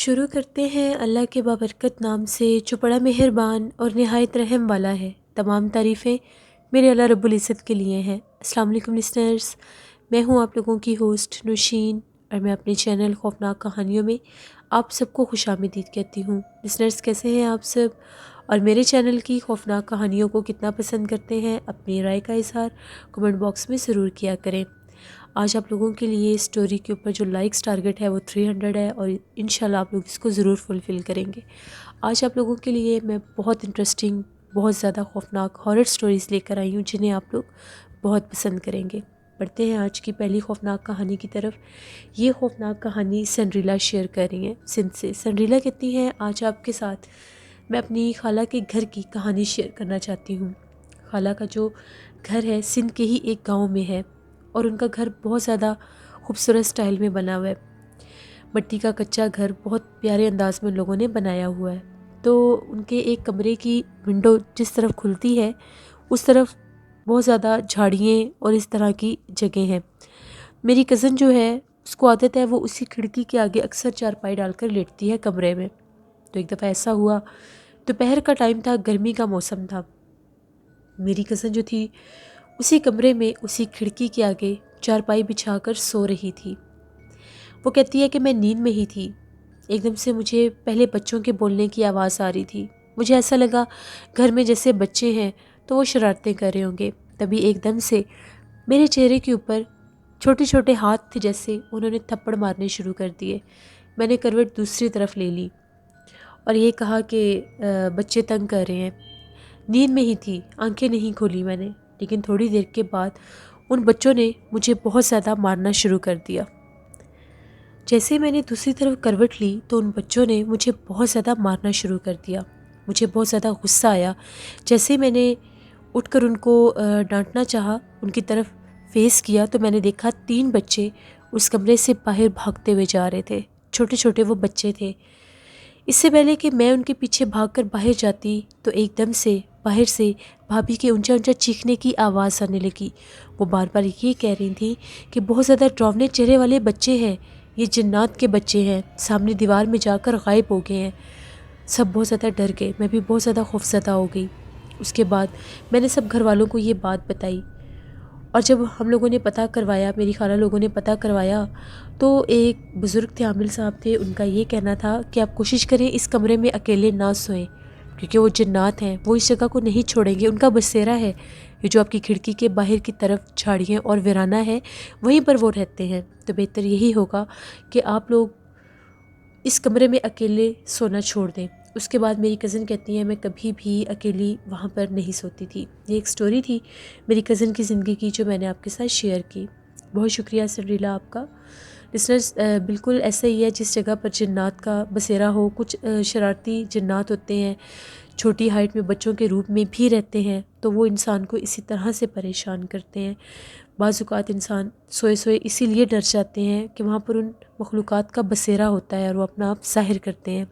شروع کرتے ہیں اللہ کے بابرکت نام سے جو بڑا مہربان اور نہایت رحم والا ہے۔ تمام تعریفیں میرے اللہ رب العزت کے لیے ہیں۔ السلام علیکم لسنرز، میں ہوں آپ لوگوں کی ہوسٹ نوشین، اور میں اپنے چینل خوفناک کہانیوں میں آپ سب کو خوش آمدید کہتی ہوں۔ لسنرز کیسے ہیں آپ سب، اور میرے چینل کی خوفناک کہانیوں کو کتنا پسند کرتے ہیں؟ اپنی رائے کا اظہار کمنٹ باکس میں ضرور کیا کریں۔ آج آپ لوگوں کے لیے اسٹوری کے اوپر جو لائکس ٹارگٹ ہے وہ 300 ہے، اور انشاءاللہ آپ لوگ اس کو ضرور فلفل کریں گے۔ آج آپ لوگوں کے لیے میں بہت انٹرسٹنگ، بہت زیادہ خوفناک ہارر سٹوریز لے کر آئی ہوں جنہیں آپ لوگ بہت پسند کریں گے۔ پڑھتے ہیں آج کی پہلی خوفناک کہانی کی طرف۔ یہ خوفناک کہانی سنڈریلا شیئر کر رہی ہیں سندھ سے۔ سنڈریلا کہتی ہیں، آج آپ کے ساتھ میں اپنی خالہ کے گھر کی کہانی شیئر کرنا چاہتی ہوں۔ خالہ کا جو گھر ہے سندھ کے ہی ایک گاؤں میں ہے، اور ان کا گھر بہت زیادہ خوبصورت سٹائل میں بنا ہوا ہے۔ مٹی کا کچا گھر بہت پیارے انداز میں لوگوں نے بنایا ہوا ہے۔ تو ان کے ایک کمرے کی ونڈو جس طرف کھلتی ہے اس طرف بہت زیادہ جھاڑیاں اور اس طرح کی جگہیں ہیں۔ میری کزن جو ہے اس کو عادت ہے وہ اسی کھڑکی کے آگے اکثر چارپائی ڈال کر لیٹتی ہے کمرے میں۔ تو ایک دفعہ ایسا ہوا، دوپہر کا ٹائم تھا، گرمی کا موسم تھا۔ میری کزن جو تھی اسی کمرے میں اسی کھڑکی کے آگے چارپائی بچھا کر سو رہی تھی۔ وہ کہتی ہے کہ میں نیند میں ہی تھی، ایک دم سے مجھے پہلے بچوں کے بولنے کی آواز آ رہی تھی۔ مجھے ایسا لگا گھر میں جیسے بچے ہیں تو وہ شرارتیں کر رہے ہوں گے۔ تبھی ایک دم سے میرے چہرے کے اوپر چھوٹے چھوٹے ہاتھ تھے، جیسے انہوں نے تھپڑ مارنے شروع کر دیے۔ میں نے کروٹ دوسری طرف لے لی اور یہ کہا کہ بچے تنگ کر رہے ہیں۔ نیند میں ہی تھی، آنکھیں نہیں کھولی میں نے، لیکن تھوڑی دیر کے بعد ان بچوں نے مجھے بہت زیادہ مارنا شروع کر دیا۔ جیسے میں نے دوسری طرف کروٹ لی تو ان بچوں نے مجھے بہت زیادہ مارنا شروع کر دیا۔ مجھے بہت زیادہ غصہ آیا۔ جیسے میں نے اٹھ کر ان کو ڈانٹنا چاہا، ان کی طرف فیس کیا، تو میں نے دیکھا 3 بچے اس کمرے سے باہر بھاگتے ہوئے جا رہے تھے۔ چھوٹے چھوٹے وہ بچے تھے۔ اس سے پہلے کہ میں ان کے پیچھے بھاگ کر باہر جاتی تو ایک دم سے باہر سے بھابھی کے اونچا اونچا چیخنے کی آواز آنے لگی۔ وہ بار بار یہ کہہ رہی تھیں کہ بہت زیادہ ڈراونے چہرے والے بچے ہیں، یہ جنات کے بچے ہیں، سامنے دیوار میں جا کر غائب ہو گئے ہیں۔ سب بہت زیادہ ڈر گئے، میں بھی بہت زیادہ خوفزدہ ہو گئی۔ اس کے بعد میں نے سب گھر والوں کو یہ بات بتائی، اور جب ہم لوگوں نے پتہ کروایا، میری خالہ لوگوں نے پتہ کروایا، تو ایک بزرگ تھے، عامل صاحب تھے، ان کا یہ کہنا تھا کہ آپ کوشش کریں اس کمرے میں اکیلے نہ سوئیں، کیونکہ وہ جنات ہیں، وہ اس جگہ کو نہیں چھوڑیں گے، ان کا بسیرا ہے، یہ جو آپ کی کھڑکی کے باہر کی طرف جھاڑیاں اور ویرانہ ہے وہیں پر وہ رہتے ہیں۔ تو بہتر یہی ہوگا کہ آپ لوگ اس کمرے میں اکیلے سونا چھوڑ دیں۔ اس کے بعد میری کزن کہتی ہے میں کبھی بھی اکیلی وہاں پر نہیں سوتی تھی۔ یہ ایک سٹوری تھی میری کزن کی زندگی کی جو میں نے آپ کے ساتھ شیئر کی۔ بہت شکریہ سنڈریلا آپ کا۔ لسنرز بالکل ایسا ہی ہے، جس جگہ پر جنات کا بسیرا ہو، کچھ شرارتی جنات ہوتے ہیں، چھوٹی ہائٹ میں بچوں کے روپ میں بھی رہتے ہیں، تو وہ انسان کو اسی طرح سے پریشان کرتے ہیں۔ بعض اوقات انسان سوئے سوئے اسی لیے ڈر جاتے ہیں کہ وہاں پر ان مخلوقات کا بسیرا ہوتا ہے اور وہ اپنا آپ ظاہر کرتے ہیں۔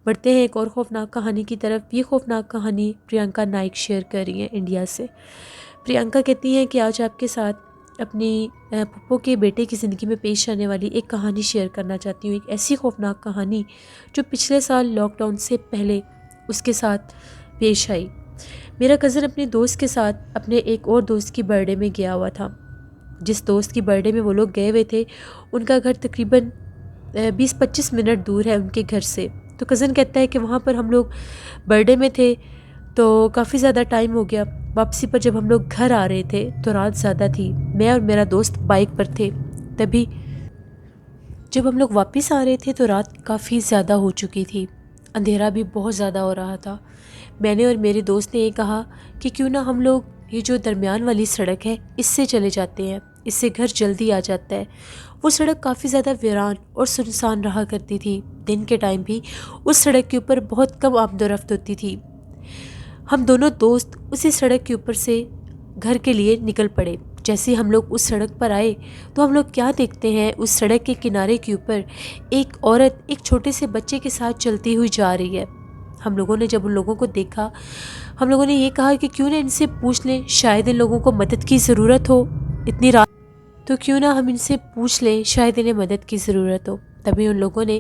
بڑھتے ہیں ایک اور خوفناک کہانی کی طرف۔ یہ خوفناک کہانی پریانکا نائک شیئر کر رہی ہیں انڈیا سے۔ پریانکا کہتی ہیں کہ آج آپ کے ساتھ اپنی پھپھو کے بیٹے کی زندگی میں پیش آنے والی ایک کہانی شیئر کرنا چاہتی ہوں، ایک ایسی خوفناک کہانی جو پچھلے سال لاک ڈاؤن سے پہلے اس کے ساتھ پیش آئی۔ میرا کزن اپنے دوست کے ساتھ اپنے ایک اور دوست کی برتھ ڈے میں گیا ہوا تھا۔ جس دوست کی برتھ ڈے میں وہ لوگ گئے ہوئے تھے ان کا گھر تقریباً 20-25 منٹ دور ہے ان کے گھر سے۔ تو کزن کہتا ہے کہ وہاں پر ہم لوگ برتھ ڈے میں تھے تو کافی زیادہ ٹائم ہو گیا، واپسی پر جب ہم لوگ گھر آ رہے تھے تو رات زیادہ تھی، میں اور میرا دوست بائک پر تھے، تبھی جب ہم لوگ واپس آ رہے تھے تو رات کافی زیادہ ہو چکی تھی، اندھیرا بھی بہت زیادہ ہو رہا تھا۔ میں نے اور میرے دوست نے یہ کہا کہ کیوں نہ ہم لوگ یہ جو درمیان والی سڑک ہے اس سے چلے جاتے ہیں، اس سے گھر جلدی آ جاتا ہے۔ وہ سڑک کافی زیادہ ویران اور سنسان رہا کرتی تھی، دن کے ٹائم بھی اس سڑک کے اوپر بہت کم آمد و رفت ہوتی تھی۔ ہم دونوں دوست اسی سڑک کے اوپر سے گھر کے لیے نکل پڑے۔ جیسے ہم لوگ اس سڑک پر آئے تو ہم لوگ کیا دیکھتے ہیں، اس سڑک کے کنارے کے اوپر ایک عورت ایک چھوٹے سے بچے کے ساتھ چلتی ہوئی جا رہی ہے۔ ہم لوگوں نے جب ان لوگوں کو دیکھا، ہم لوگوں نے یہ کہا کہ کیوں نہ ان سے پوچھ لیں، شاید ان لوگوں کو مدد کی ضرورت ہو، اتنی رات تو کیوں نہ ہم ان سے پوچھ لیں، شاید انہیں مدد کی ضرورت ہو۔ تبھی ان لوگوں نے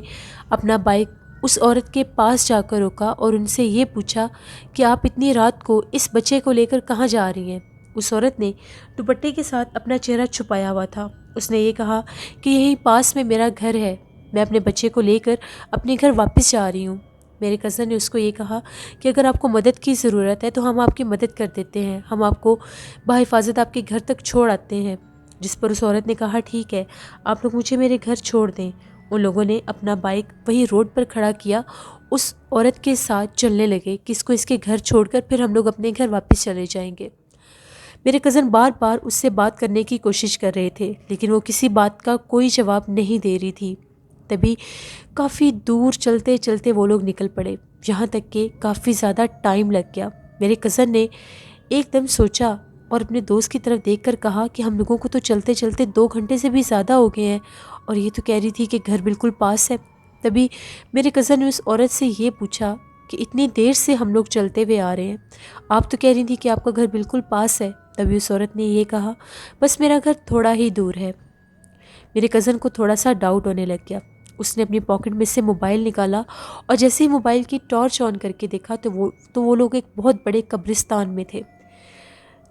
اپنا بائک اس عورت کے پاس جا کر روکا اور ان سے یہ پوچھا کہ آپ اتنی رات کو اس بچے کو لے کر کہاں جا رہی ہیں؟ اس عورت نے دوپٹے کے ساتھ اپنا چہرہ چھپایا ہوا تھا۔ اس نے یہ کہا کہ یہیں پاس میں میرا گھر ہے، میں اپنے بچے کو لے کر اپنے گھر واپس جا رہی ہوں۔ میرے کزن نے اس کو یہ کہا کہ اگر آپ کو مدد کی ضرورت ہے تو ہم آپ کی مدد کر دیتے ہیں، ہم آپ کو بحفاظت آپ کے گھر تک چھوڑ آتے ہیں۔ جس پر اس عورت نے کہا ٹھیک ہے، آپ لوگ مجھے میرے گھر چھوڑ دیں۔ ان لوگوں نے اپنا بائک وہی روڈ پر کھڑا کیا، اس عورت کے ساتھ چلنے لگے کہ اس کو اس کے گھر چھوڑ کر پھر ہم لوگ اپنے گھر واپس چلے جائیں گے۔ میرے کزن بار بار اس سے بات کرنے کی کوشش کر رہے تھے لیکن وہ کسی بات کا کوئی جواب نہیں دے رہی تھی۔ تبھی کافی دور چلتے چلتے وہ لوگ نکل پڑے، یہاں تک کہ کافی زیادہ ٹائم لگ گیا۔ میرے کزن نے ایک دم سوچا اور اپنے دوست کی طرف دیکھ کر کہا کہ ہم لوگوں کو تو چلتے چلتے 2 گھنٹے سے بھی زیادہ ہو گئے ہیں اور یہ تو کہہ رہی تھی کہ گھر بالکل پاس ہے۔ تبھی میرے کزن نے اس عورت سے یہ پوچھا کہ اتنی دیر سے ہم لوگ چلتے ہوئے آ رہے ہیں، آپ تو کہہ رہی تھی کہ آپ کا گھر بالکل پاس ہے۔ تبھی اس عورت نے یہ کہا بس میرا گھر تھوڑا ہی دور ہے۔ میرے کزن کو تھوڑا سا ڈاؤٹ ہونے لگ گیا۔ اس نے اپنی پاکٹ میں سے موبائل نکالا اور جیسے ہی موبائل کی ٹارچ آن کر کے دیکھا تو وہ لوگ ایک بہت بڑے قبرستان میں تھے۔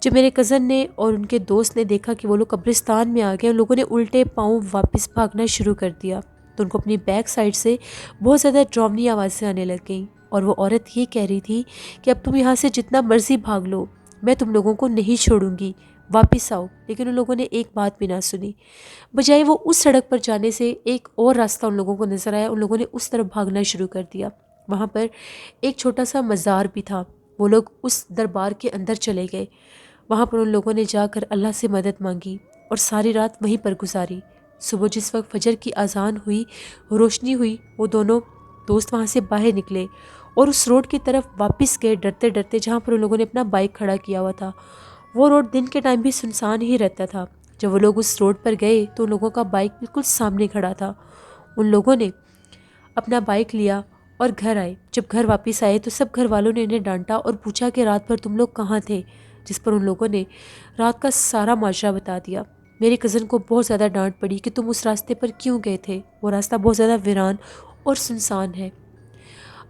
جب میرے کزن نے اور ان کے دوست نے دیکھا کہ وہ لوگ قبرستان میں آ گئے، ان لوگوں نے الٹے پاؤں واپس بھاگنا شروع کر دیا تو ان کو اپنی بیک سائڈ سے بہت زیادہ ڈراؤنی آوازیں آنے لگ گئیں اور وہ عورت یہ کہہ رہی تھی کہ اب تم یہاں سے جتنا مرضی بھاگ لو، میں تم لوگوں کو نہیں چھوڑوں گی، واپس آؤ۔ لیکن ان لوگوں نے ایک بات بھی نہ سنی، بجائے وہ اس سڑک پر جانے سے ایک اور راستہ ان لوگوں کو نظر آیا، ان لوگوں نے اس طرف بھاگنا شروع کر دیا۔ وہاں پر ایک چھوٹا سا مزار بھی تھا، وہ لوگ اس دربار کے اندر چلے گئے۔ وہاں پر ان لوگوں نے جا کر اللہ سے مدد مانگی اور ساری رات وہیں پر گزاری۔ صبح جس وقت فجر کی اذان ہوئی، روشنی ہوئی، وہ دونوں دوست وہاں سے باہر نکلے اور اس روڈ کی طرف واپس گئے ڈرتے ڈرتے جہاں پر ان لوگوں نے اپنا بائک کھڑا کیا ہوا تھا۔ وہ روڈ دن کے ٹائم بھی سنسان ہی رہتا تھا۔ جب وہ لوگ اس روڈ پر گئے تو ان لوگوں کا بائک بالکل سامنے کھڑا تھا۔ ان لوگوں نے اپنا بائک لیا اور گھر آئے۔ جب گھر واپس آئے تو سب گھر والوں نے انہیں ڈانٹا اور پوچھا کہ رات بھر تم لوگ کہاں تھے، جس پر ان لوگوں نے رات کا سارا ماجرا بتا دیا۔ میرے کزن کو بہت زیادہ ڈانٹ پڑی کہ تم اس راستے پر کیوں گئے تھے، وہ راستہ بہت زیادہ ویران اور سنسان ہے۔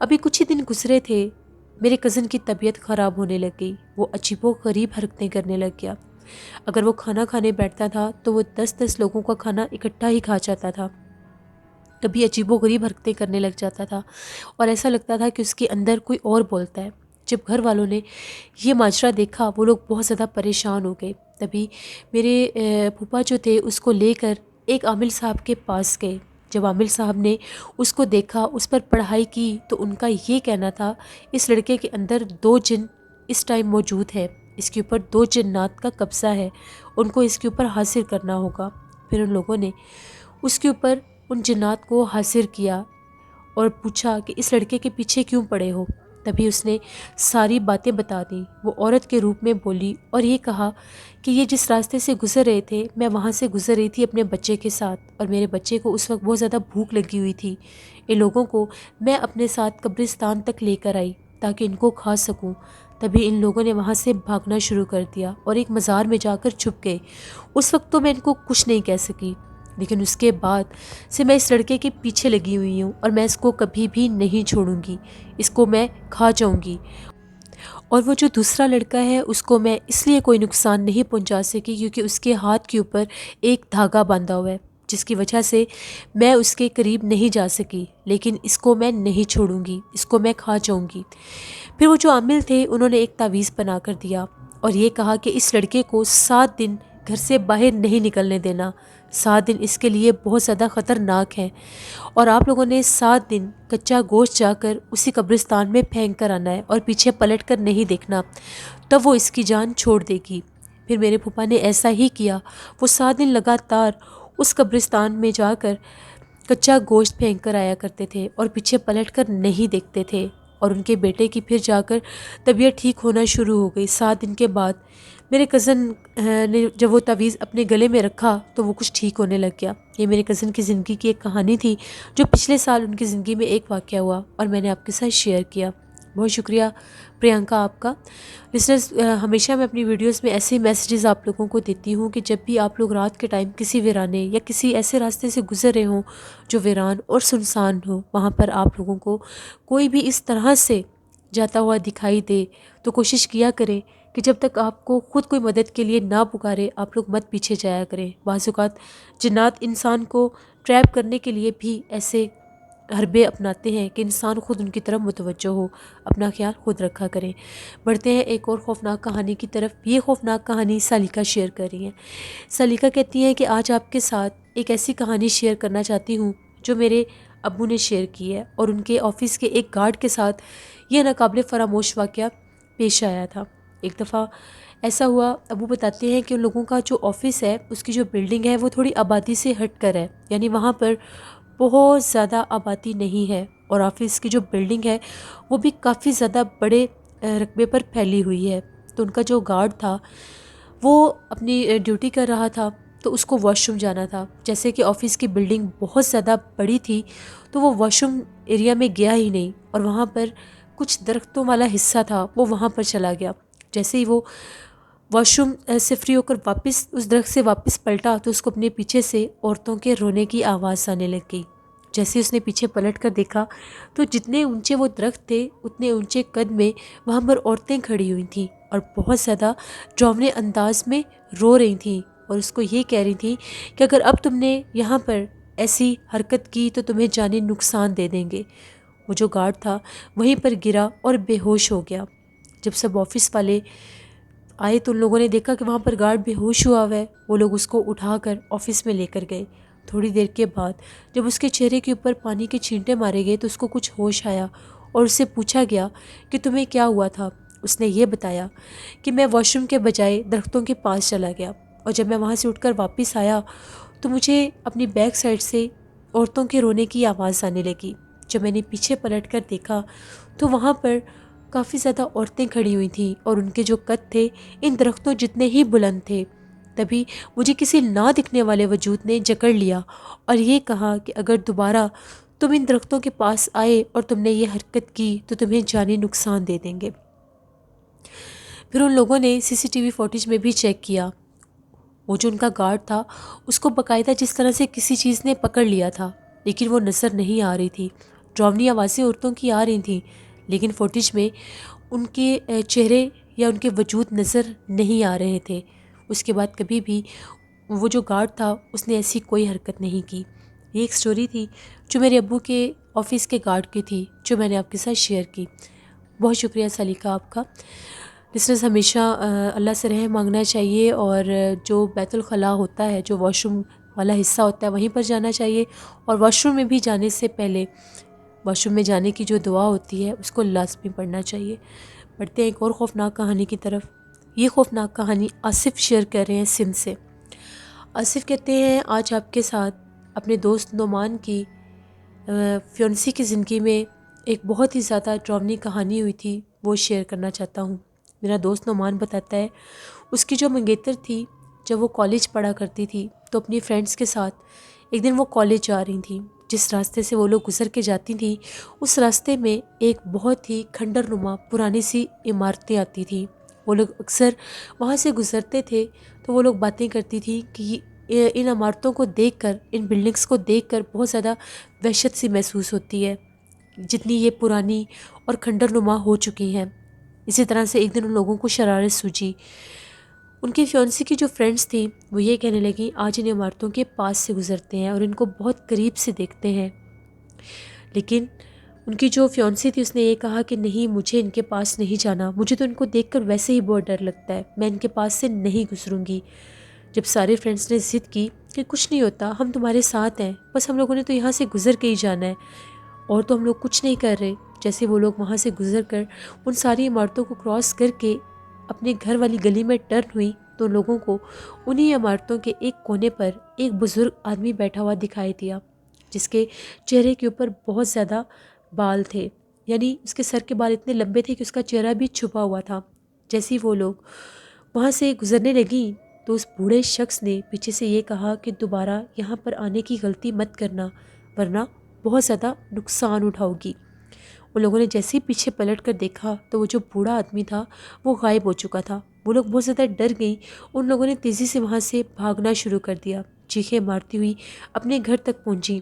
ابھی کچھ ہی دن گزرے تھے، میرے کزن کی طبیعت خراب ہونے لگ گئی، وہ عجیب و غریب حرکتیں کرنے لگ گیا۔ اگر وہ کھانا کھانے بیٹھتا تھا تو وہ 10 لوگوں کا کھانا اکٹھا ہی کھا جاتا تھا، کبھی عجیب و غریب حرکتیں کرنے لگ جاتا تھا اور ایسا لگتا تھا کہ اس کے اندر کوئی اور بولتا ہے۔ جب گھر والوں نے یہ ماجرا دیکھا وہ لوگ بہت زیادہ پریشان ہو گئے۔ تبھی میرے پھوپھا جو تھے اس کو لے کر ایک عامل صاحب کے پاس گئے۔ جب عامل صاحب نے اس کو دیکھا، اس پر پڑھائی کی تو ان کا یہ کہنا تھا اس لڑکے کے اندر 2 جن اس ٹائم موجود ہے، اس کے اوپر 2 جنات کا قبضہ ہے، ان کو اس کے اوپر حاصل کرنا ہوگا۔ پھر ان لوگوں نے اس کے اوپر ان جنات کو حاصل کیا اور پوچھا کہ اس لڑکے کے پیچھے کیوں پڑے ہو۔ تبھی اس نے ساری باتیں بتا دیں، وہ عورت کے روپ میں بولی اور یہ کہا کہ یہ جس راستے سے گزر رہے تھے میں وہاں سے گزر رہی تھی اپنے بچے کے ساتھ، اور میرے بچے کو اس وقت بہت زیادہ بھوک لگی ہوئی تھی۔ ان لوگوں کو میں اپنے ساتھ قبرستان تک لے کر آئی تاکہ ان کو کھا سکوں۔ تبھی ان لوگوں نے وہاں سے بھاگنا شروع کر دیا اور ایک مزار میں جا کر چھپ گئے۔ اس وقت تو میں ان کو کچھ نہیں کہہ سکی، لیکن اس کے بعد سے میں اس لڑکے کے پیچھے لگی ہوئی ہوں اور میں اس کو کبھی بھی نہیں چھوڑوں گی، اس کو میں کھا جاؤں گی۔ اور وہ جو دوسرا لڑکا ہے اس کو میں اس لیے کوئی نقصان نہیں پہنچا سکی کیونکہ اس کے ہاتھ کے اوپر ایک دھاگا باندھا ہوا ہے، جس کی وجہ سے میں اس کے قریب نہیں جا سکی، لیکن اس کو میں نہیں چھوڑوں گی، اس کو میں کھا جاؤں گی۔ پھر وہ جو عامل تھے انہوں نے ایک تعویذ بنا کر دیا اور یہ کہا کہ اس لڑکے کو 7 دن گھر سے باہر نہیں نکلنے دینا، 7 دن اس کے لیے بہت زیادہ خطرناک ہیں، اور آپ لوگوں نے 7 دن کچا گوشت جا کر اسی قبرستان میں پھینک کر آنا ہے اور پیچھے پلٹ کر نہیں دیکھنا، تب وہ اس کی جان چھوڑ دے گی۔ پھر میرے پھوپھا نے ایسا ہی کیا، وہ 7 دن لگاتار اس قبرستان میں جا کر کچا گوشت پھینک کر آیا کرتے تھے اور پیچھے پلٹ کر نہیں دیکھتے تھے، اور ان کے بیٹے کی پھر جا کر طبیعت ٹھیک ہونا شروع ہو گئی۔ 7 دن کے بعد میرے کزن نے جب وہ تعویذ اپنے گلے میں رکھا تو وہ کچھ ٹھیک ہونے لگ گیا۔ یہ میرے کزن کی زندگی کی ایک کہانی تھی جو پچھلے سال ان کی زندگی میں ایک واقعہ ہوا اور میں نے آپ کے ساتھ شیئر کیا۔ بہت شکریہ پریانکا آپ کا۔ لسنرز، ہمیشہ میں اپنی ویڈیوز میں ایسے میسیجز آپ لوگوں کو دیتی ہوں کہ جب بھی آپ لوگ رات کے ٹائم کسی ویرانے یا کسی ایسے راستے سے گزر رہے ہوں جو ویران اور سنسان ہو، وہاں پر آپ لوگوں کو کوئی بھی اس طرح سے جاتا ہوا دکھائی دے تو کوشش کیا کریں کہ جب تک آپ کو خود کوئی مدد کے لیے نہ پکارے آپ لوگ مت پیچھے جایا کریں۔ بعض اوقات جنات انسان کو ٹریپ کرنے کے لیے بھی ایسے حربے اپناتے ہیں کہ انسان خود ان کی طرف متوجہ ہو۔ اپنا خیال خود رکھا کریں۔ بڑھتے ہیں ایک اور خوفناک کہانی کی طرف۔ یہ خوفناک کہانی سالیکا شیئر کر رہی ہیں۔ سالیکا کہتی ہیں کہ آج آپ کے ساتھ ایک ایسی کہانی شیئر کرنا چاہتی ہوں جو میرے ابو نے شیئر کی ہے، اور ان کے آفس کے ایک گارڈ کے ساتھ یہ ناقابل فراموش واقعہ پیش آیا تھا۔ ایک دفعہ ایسا ہوا، ابو بتاتے ہیں کہ ان لوگوں کا جو آفس ہے اس کی جو بلڈنگ ہے وہ تھوڑی آبادی سے ہٹ کر ہے، یعنی وہاں پر بہت زیادہ آبادی نہیں ہے، اور آفس کی جو بلڈنگ ہے وہ بھی کافی زیادہ بڑے رقبے پر پھیلی ہوئی ہے۔ تو ان کا جو گارڈ تھا وہ اپنی ڈیوٹی کر رہا تھا، تو اس کو واش روم جانا تھا۔ جیسے کہ آفس کی بلڈنگ بہت زیادہ بڑی تھی تو وہ واش روم ایریا میں گیا ہی نہیں، اور وہاں پر کچھ درختوں والا حصہ تھا وہ وہاں پر چلا گیا۔ جیسے ہی وہ واش روم سے فری ہو کر واپس اس درخت سے واپس پلٹا تو اس کو اپنے پیچھے سے عورتوں کے رونے کی آواز آنے لگ گئی۔ جیسے اس نے پیچھے پلٹ کر دیکھا تو جتنے اونچے وہ درخت تھے اتنے اونچے قد میں وہاں پر عورتیں کھڑی ہوئی تھیں اور بہت زیادہ ڈراؤنے انداز میں رو رہی تھیں، اور اس کو یہ کہہ رہی تھیں کہ اگر اب تم نے یہاں پر ایسی حرکت کی تو تمہیں جانی نقصان دے دیں گے۔ وہ جو گارڈ تھا وہیں پر گرا اور بے ہوش ہو گیا۔ جب سب آفس والے آئے تو ان لوگوں نے دیکھا کہ وہاں پر گارڈ بے ہوش ہوا ہے۔ وہ لوگ اس کو اٹھا کر آفس میں لے کر گئے۔ تھوڑی دیر کے بعد جب اس کے چہرے کے اوپر پانی کے چھینٹے مارے گئے تو اس کو کچھ ہوش آیا، اور اس سے پوچھا گیا کہ تمہیں کیا ہوا تھا۔ اس نے یہ بتایا کہ میں واش روم کے بجائے درختوں کے پاس چلا گیا، اور جب میں وہاں سے اٹھ کر واپس آیا تو مجھے اپنی بیک سائڈ سے عورتوں کے رونے کی آواز آنے لگی۔ جب میں نے پیچھے پلٹ کر دیکھا تو وہاں پر کافی زیادہ عورتیں کھڑی ہوئی تھیں، اور ان کے جو قد تھے ان درختوں جتنے ہی بلند تھے۔ تبھی مجھے کسی نہ دکھنے والے وجود نے جکڑ لیا اور یہ کہا کہ اگر دوبارہ تم ان درختوں کے پاس آئے اور تم نے یہ حرکت کی تو تمہیں جانی نقصان دے دیں گے۔ پھر ان لوگوں نے سی سی ٹی وی فوٹیج میں بھی چیک کیا۔ وہ جو ان کا گارڈ تھا اس کو باقاعدہ جس طرح سے کسی چیز نے پکڑ لیا تھا، لیکن وہ نظر نہیں آ رہی تھی۔ ڈراؤنی آوازیں عورتوں کی آ رہی تھیں، لیکن فوٹیج میں ان کے چہرے یا ان کے وجود نظر نہیں آ رہے تھے۔ اس کے بعد کبھی بھی وہ جو گارڈ تھا اس نے ایسی کوئی حرکت نہیں کی۔ یہ ایک سٹوری تھی جو میرے ابو کے آفس کے گارڈ کی تھی، جو میں نے آپ کے ساتھ شیئر کی۔ بہت شکریہ سالیکا آپ کا۔ لسنرز، ہمیشہ اللہ سے رحم مانگنا چاہیے، اور جو بیت الخلاء ہوتا ہے، جو واش روم والا حصہ ہوتا ہے، وہیں پر جانا چاہیے، اور واش روم میں بھی جانے سے پہلے واش روم میں جانے کی جو دعا ہوتی ہے اس کو لازمی پڑھنا چاہیے۔ بڑھتے ہیں ایک اور خوفناک کہانی کی طرف۔ یہ خوفناک کہانی آصف شیئر کر رہے ہیں سندھ سے۔ آصف کہتے ہیں آج آپ کے ساتھ اپنے دوست نعمان کی فیونسی کی زندگی میں ایک بہت ہی زیادہ ڈراؤنی کہانی ہوئی تھی، وہ شیئر کرنا چاہتا ہوں۔ میرا دوست نعمان بتاتا ہے اس کی جو منگیتر تھی جب وہ کالج پڑھا کرتی تھی تو اپنی فرینڈس کے ساتھ ایک دن وہ کالج جا رہی تھیں۔ جس راستے سے وہ لوگ گزر کے جاتی تھیں اس راستے میں ایک بہت ہی کھنڈر نما پرانی سی عمارتیں آتی تھیں۔ وہ لوگ اکثر وہاں سے گزرتے تھے تو وہ لوگ باتیں کرتی تھی کہ ان عمارتوں کو دیکھ کر، ان بلڈنگس کو دیکھ کر بہت زیادہ وحشت سی محسوس ہوتی ہے، جتنی یہ پرانی اور کھنڈر نما ہو چکی ہیں۔ اسی طرح سے ایک دن ان لوگوں کو شرارت سوچی۔ ان کی فیونسی کی جو فرینڈس تھیں وہ یہ کہنے لگیں آج ان عمارتوں کے پاس سے گزرتے ہیں اور ان کو بہت قریب سے دیکھتے ہیں، لیکن ان کی جو فیونسی تھی اس نے یہ کہا کہ نہیں، مجھے ان کے پاس نہیں جانا، مجھے تو ان کو دیکھ کر ویسے ہی بہت ڈر لگتا ہے، میں ان کے پاس سے نہیں گزروں گی۔ جب سارے فرینڈس نے ضد کی کہ کچھ نہیں ہوتا، ہم تمہارے ساتھ ہیں، بس ہم لوگوں نے تو یہاں سے گزر کے ہی جانا ہے، اور تو ہم لوگ کچھ نہیں کر رہے۔ جیسے وہ لوگ وہاں سے گزر کر ان ساری عمارتوں کو کراس کر کے اپنے گھر والی گلی میں ٹرن ہوئی تو لوگوں کو انہی عمارتوں کے ایک کونے پر ایک بزرگ آدمی بیٹھا ہوا دکھائی دیا، جس کے چہرے کے اوپر بہت زیادہ بال تھے، یعنی اس کے سر کے بال اتنے لمبے تھے کہ اس کا چہرہ بھی چھپا ہوا تھا۔ جیسے وہ لوگ وہاں سے گزرنے لگیں تو اس بوڑھے شخص نے پیچھے سے یہ کہا کہ دوبارہ یہاں پر آنے کی غلطی مت کرنا ورنہ بہت زیادہ نقصان اٹھاؤ گی۔ ان لوگوں نے جیسے ہی پیچھے پلٹ کر دیکھا تو وہ جو بوڑھا آدمی تھا وہ غائب ہو چکا تھا۔ وہ لوگ بہت زیادہ ڈر گئی، ان لوگوں نے تیزی سے وہاں سے بھاگنا شروع کر دیا، چیخیں مارتی ہوئی اپنے گھر تک پہنچی۔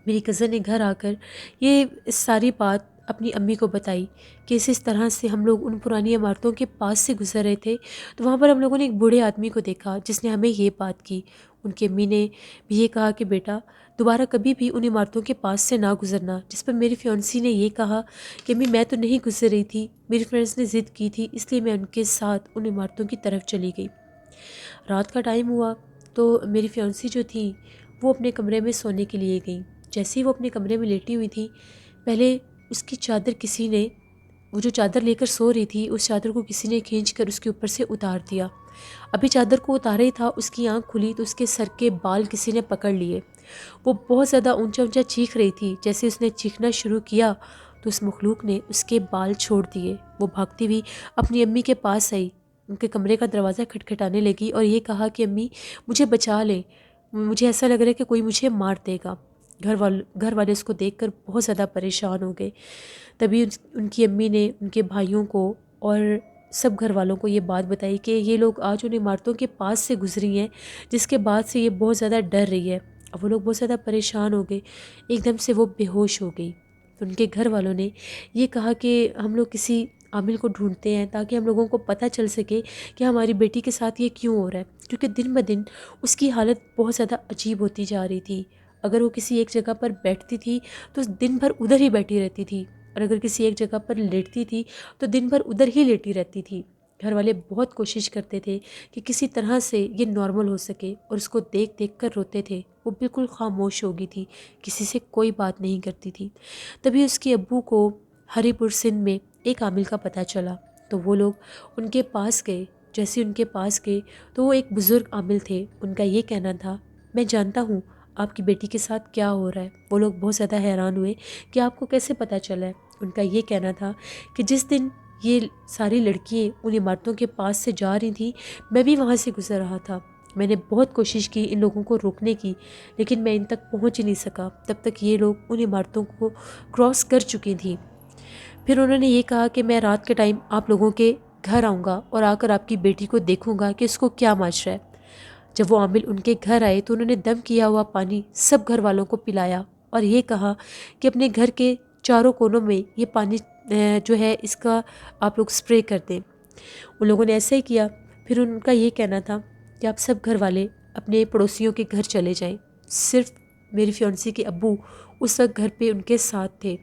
میری کزن نے گھر آ کر یہ ساری بات اپنی امی کو بتائی کہ اس طرح سے ہم لوگ ان پرانی عمارتوں کے پاس سے گزر رہے تھے تو وہاں پر ہم لوگوں نے ایک بوڑھے آدمی کو دیکھا جس نے ہمیں یہ بات کی۔ ان کی امی نے بھی یہ کہا کہ بیٹا دوبارہ کبھی بھی ان عمارتوں کے پاس سے نہ گزرنا، جس پر میری فیونسی نے یہ کہا کہ امی میں تو نہیں گزر رہی تھی، میری فرینڈس نے ضد کی تھی اس لیے میں ان کے ساتھ ان عمارتوں کی طرف چلی گئی۔ رات کا ٹائم ہوا تو میری فیونسی جو تھی وہ اپنے کمرے میں سونے کے لیے گئیں۔ جیسے ہی وہ اپنے کمرے میں لیٹی ہوئی تھی، پہلے اس کی چادر کسی نے، وہ جو چادر لے کر سو رہی تھی اس چادر کو کسی نے کھینچ کر اس کے اوپر سے اتار دیا۔ ابھی چادر کو اتارا ہی تھا اس کی آنکھ کھلی تو اس کے سر کے بال کسی نے پکڑ لیے۔ وہ بہت زیادہ اونچا اونچا چیخ رہی تھی۔ جیسے اس نے چیخنا شروع کیا تو اس مخلوق نے اس کے بال چھوڑ دیے۔ وہ بھاگتی ہوئی اپنی امی کے پاس آئی، ان کے کمرے کا دروازہ کھٹکھٹانے لگی اور یہ کہا کہ امی مجھے بچا لیں، مجھے ایسا لگ رہا ہے کہ کوئی مجھے مار دے گا۔ گھر والے اس کو دیکھ کر بہت زیادہ پریشان ہو گئے۔ تبھی ان کی امی نے ان کے بھائیوں کو اور سب گھر والوں کو یہ بات بتائی کہ یہ لوگ آج ان عمارتوں کے پاس سے گزری ہیں، جس کے بعد سے یہ بہت زیادہ ڈر رہی ہے۔ اب وہ لوگ بہت زیادہ پریشان ہو گئے، ایک دم سے وہ بے ہوش ہو گئی۔ تو ان کے گھر والوں نے یہ کہا کہ ہم لوگ کسی عامل کو ڈھونڈتے ہیں تاکہ ہم لوگوں کو پتہ چل سکے کہ ہماری بیٹی کے ساتھ یہ کیوں ہو رہا ہے، کیونکہ دن بدن اس کی حالت بہت زیادہ عجیب ہوتی جا رہی تھی۔ اگر وہ کسی ایک جگہ پر بیٹھتی تھی تو دن بھر ادھر ہی بیٹھی رہتی تھی، اور اگر کسی ایک جگہ پر لیٹتی تھی تو دن بھر ادھر ہی لیٹی رہتی تھی۔ گھر والے بہت کوشش کرتے تھے کہ کسی طرح سے یہ نارمل ہو سکے، اور اس کو دیکھ دیکھ کر روتے تھے۔ وہ بالکل خاموش ہو گئی تھی، کسی سے کوئی بات نہیں کرتی تھی۔ تبھی اس کے ابو کو ہری پور سندھ میں ایک عامل کا پتہ چلا تو وہ لوگ ان کے پاس گئے۔ جیسے ان کے پاس گئے تو وہ ایک بزرگ عامل تھے، ان کا یہ کہنا تھا میں جانتا ہوں آپ کی بیٹی کے ساتھ کیا ہو رہا ہے۔ وہ لوگ بہت زیادہ حیران ہوئے کہ آپ کو کیسے پتہ چلا ہے۔ ان کا یہ کہنا تھا کہ جس دن یہ ساری لڑکیاں ان عمارتوں کے پاس سے جا رہی تھیں میں بھی وہاں سے گزر رہا تھا۔ میں نے بہت کوشش کی ان لوگوں کو روکنے کی، لیکن میں ان تک پہنچ ہی نہیں سکا، تب تک یہ لوگ ان عمارتوں کو کراس کر چکی تھیں۔ پھر انہوں نے یہ کہا کہ میں رات کے ٹائم آپ لوگوں کے گھر آؤں گا اور آ کر آپ کی بیٹی کو دیکھوں گا کہ اس کو کیا معاشرہ ہے۔ جب وہ عامل ان کے گھر آئے تو انہوں نے دم کیا ہوا پانی سب گھر والوں کو پلایا اور یہ کہا کہ اپنے گھر کے چاروں کونوں میں یہ پانی جو ہے اس کا آپ لوگ سپرے کر دیں۔ ان لوگوں نے ایسا ہی کیا۔ پھر ان کا یہ کہنا تھا کہ آپ سب گھر والے اپنے پڑوسیوں کے گھر چلے جائیں۔ صرف میری فیونسی کے ابو اس وقت گھر پہ ان کے ساتھ تھے۔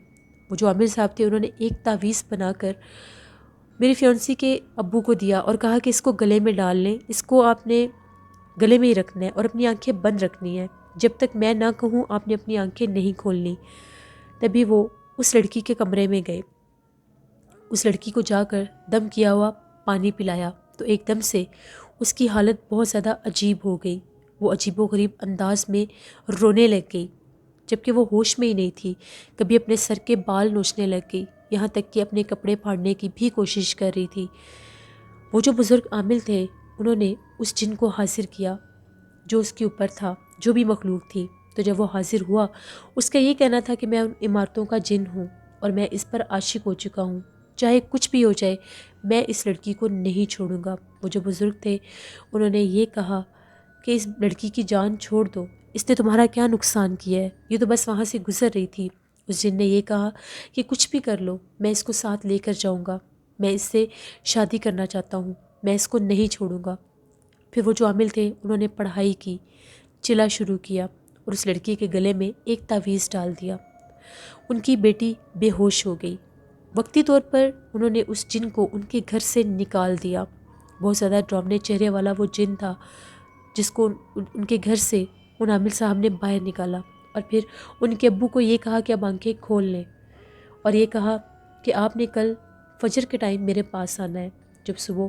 وہ جو عامل صاحب تھے انہوں نے ایک تعویذ بنا کر میری فیونسی کے ابو کو دیا اور کہا کہ اس کو گلے میں ڈال لیں، اس کو آپ نے گلے میں ہی رکھنا ہے اور اپنی آنکھیں بند رکھنی ہے، جب تک میں نہ کہوں آپ نے اپنی آنکھیں نہیں کھولنی۔ تبھی وہ اس لڑکی کے کمرے میں گئے، اس لڑکی کو جا کر دم کیا ہوا پانی پلایا تو ایک دم سے اس کی حالت بہت زیادہ عجیب ہو گئی۔ وہ عجیب و غریب انداز میں رونے لگ گئی، جبکہ وہ ہوش میں ہی نہیں تھی۔ کبھی اپنے سر کے بال نوچنے لگ گئی، یہاں تک کہ اپنے کپڑے پھاڑنے کی بھی کوشش کر رہی تھی۔ وہ جو بزرگ عامل تھے انہوں نے اس جن کو حاضر کیا جو اس کے اوپر تھا، جو بھی مخلوق تھی۔ تو جب وہ حاضر ہوا اس کا یہ کہنا تھا کہ میں ان عمارتوں کا جن ہوں اور میں اس پر عاشق ہو چکا ہوں، چاہے کچھ بھی ہو جائے میں اس لڑکی کو نہیں چھوڑوں گا۔ وہ جو بزرگ تھے انہوں نے یہ کہا کہ اس لڑکی کی جان چھوڑ دو، اس نے تمہارا کیا نقصان کیا ہے، یہ تو بس وہاں سے گزر رہی تھی۔ اس جن نے یہ کہا کہ کچھ بھی کر لو میں اس کو ساتھ لے کر جاؤں گا، میں اس سے شادی کرنا چاہتا ہوں، میں اس کو نہیں چھوڑوں گا۔ پھر وہ جو عامل تھے انہوں نے پڑھائی کی، چلا شروع کیا اور اس لڑکی کے گلے میں ایک تعویذ ڈال دیا۔ ان کی بیٹی بے ہوش ہو گئی۔ وقتی طور پر انہوں نے اس جن کو ان کے گھر سے نکال دیا۔ بہت زیادہ ڈراؤنے چہرے والا وہ جن تھا جس کو ان کے گھر سے ان عامل صاحب نے باہر نکالا، اور پھر ان کے ابو کو یہ کہا کہ اب آنکھیں کھول لیں اور یہ کہا کہ آپ نے کل فجر کے ٹائم میرے پاس آنا ہے۔ جب صبح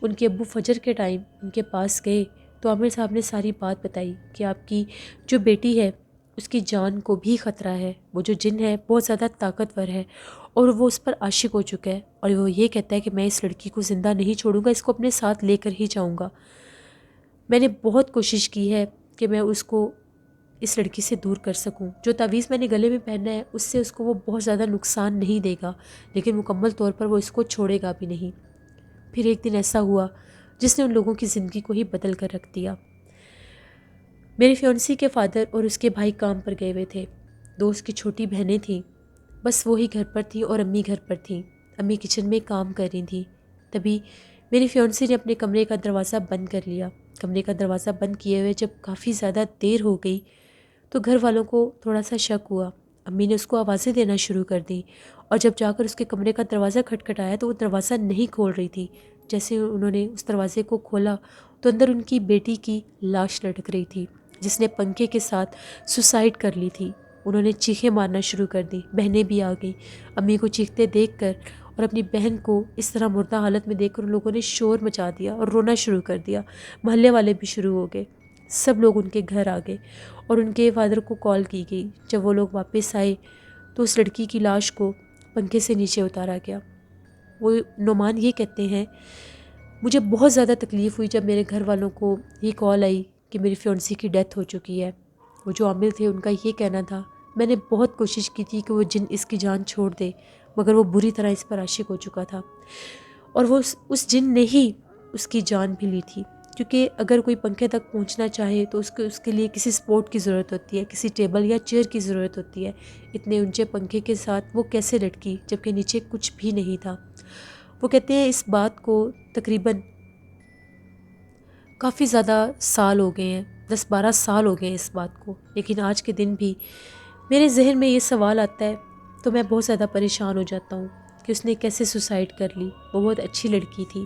ان کے ابو فجر کے ٹائم ان کے پاس گئے تو عامل صاحب نے ساری بات بتائی کہ آپ کی جو بیٹی ہے اس کی جان کو بھی خطرہ ہے، وہ جو جن ہے بہت زیادہ طاقتور ہے اور وہ اس پر عاشق ہو چکا ہے، اور وہ یہ کہتا ہے کہ میں اس لڑکی کو زندہ نہیں چھوڑوں گا، اس کو اپنے ساتھ لے کر ہی جاؤں گا۔ میں نے بہت کوشش کی ہے کہ میں اس کو اس لڑکی سے دور کر سکوں. جو تعویذ میں نے گلے میں پہننا ہے اس سے اس کو وہ بہت زیادہ نقصان نہیں دے گا، لیکن مکمل طور پر وہ اس کو چھوڑے گا بھی نہیں. پھر ایک دن ایسا ہوا جس نے ان لوگوں کی زندگی کو ہی بدل کر رکھ دیا. میری فیونسی کے فادر اور اس کے بھائی کام پر گئے ہوئے تھے. دو اس کی چھوٹی بہنیں تھیں، بس وہی گھر پر تھیں اور امی گھر پر تھیں. امی کچن میں کام کر رہی تھیں. تبھی میری فیونسی نے اپنے کمرے کا دروازہ بند کر لیا. کمرے کا دروازہ بند کیے ہوئے جب کافی زیادہ دیر ہو گئی تو گھر والوں کو تھوڑا سا شک ہوا. امی نے اس کو آوازیں دینا شروع کر دی اور جب جا کر اس کے کمرے کا دروازہ کھٹکھٹایا تو وہ دروازہ نہیں کھول رہی تھی. جیسے انہوں نے اس دروازے کو کھولا تو اندر ان کی بیٹی کی لاش لٹک رہی تھی جس نے پنکھے کے ساتھ سوسائڈ کر لی تھی. انہوں نے چیخیں مارنا شروع کر دی. بہنیں بھی آ گئیں. امی کو چیختے دیکھ کر اور اپنی بہن کو اس طرح مردہ حالت میں دیکھ کر ان لوگوں نے شور مچا دیا اور رونا شروع کر دیا. محلے والے بھی شروع ہو گئے. سب لوگ ان کے گھر آ گئے اور ان کے فادر کو کال کی گئی. جب وہ لوگ واپس آئے تو اس لڑکی کی لاش کو پنکھے سے نیچے اتارا گیا. وہ نعمان یہ کہتے ہیں مجھے بہت زیادہ تکلیف ہوئی جب میرے گھر والوں کو یہ کال آئی کہ میری فیونسی کی ڈیتھ ہو چکی ہے. وہ جو عامل تھے ان کا یہ کہنا تھا میں نے بہت کوشش کی تھی کہ وہ جن اس کی جان چھوڑ دے، مگر وہ بری طرح اس پر عاشق ہو چکا تھا اور وہ اس جن نے ہی اس کی جان بھی لی تھی. کیونکہ اگر کوئی پنکھے تک پہنچنا چاہے تو اس کے لیے کسی سپورٹ کی ضرورت ہوتی ہے، کسی ٹیبل یا چیئر کی ضرورت ہوتی ہے. اتنے اونچے پنکھے کے ساتھ وہ کیسے لٹکی جبکہ نیچے کچھ بھی نہیں تھا. وہ کہتے ہیں اس بات کو تقریباً کافی زیادہ سال ہو گئے ہیں، 10-12 سال ہو گئے ہیں اس بات کو، لیکن آج کے دن بھی میرے ذہن میں یہ سوال آتا ہے تو میں بہت زیادہ پریشان ہو جاتا ہوں کہ اس نے کیسے سوسائڈ کر لی. وہ بہت اچھی لڑکی تھی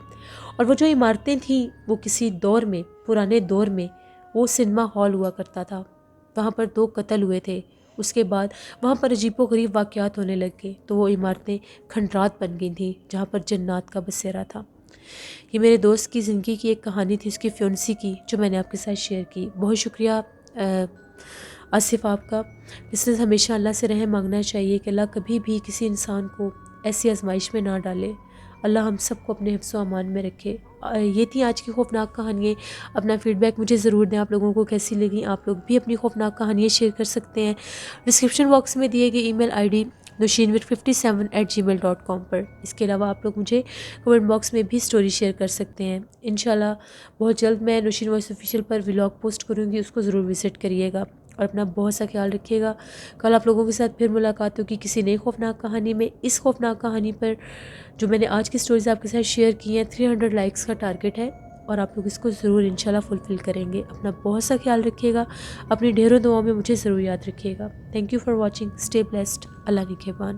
اور وہ جو عمارتیں تھیں وہ کسی دور میں، پرانے دور میں وہ سنیما ہال ہوا کرتا تھا. وہاں پر 2 قتل ہوئے تھے. اس کے بعد وہاں پر عجیب و غریب واقعات ہونے لگ گئے تو وہ عمارتیں کھنڈرات بن گئی تھیں جہاں پر جنات کا بسیرا تھا. یہ میرے دوست کی زندگی کی ایک کہانی تھی، اس کی فیونسی کی، جو میں نے آپ کے ساتھ شیئر کی. بہت شکریہ آصف آپ کا. اس نے ہمیشہ اللہ سے رحم مانگنا چاہیے کہ اللہ کبھی بھی کسی انسان کو ایسی آزمائش میں نہ ڈالے. اللہ ہم سب کو اپنے حفظ و امان میں رکھے. یہ تھی آج کی خوفناک کہانیاں. اپنا فیڈ بیک مجھے ضرور دیں، آپ لوگوں کو کیسی لگیں. آپ لوگ بھی اپنی خوفناک کہانیاں شیئر کر سکتے ہیں ڈسکرپشن باکس میں دیے گئے ای میل آئی ڈی nushinwit57@gmail.com پر. اس کے علاوہ آپ لوگ مجھے کمنٹ باکس میں بھی سٹوری شیئر کر سکتے ہیں. انشاءاللہ بہت جلد میں نوشین وائس آفیشیل پر ولاگ پوسٹ کروں گی، اس کو ضرور وزٹ کریے گا اور اپنا بہت سا خیال رکھیے گا. کل آپ لوگوں کے ساتھ پھر ملاقات ہوگی کسی نئی خوفناک کہانی میں. اس خوفناک کہانی پر جو میں نے آج کی سٹوریز آپ کے ساتھ شیئر کی ہیں 300 لائکس کا ٹارگٹ ہے اور آپ لوگ اس کو ضرور انشاءاللہ فلفل کریں گے. اپنا بہت سا خیال رکھیے گا، اپنی ڈھیروں دعاؤں میں مجھے ضرور یاد رکھیے گا. Thank you for watching. Stay blessed. اللہ نگہبان.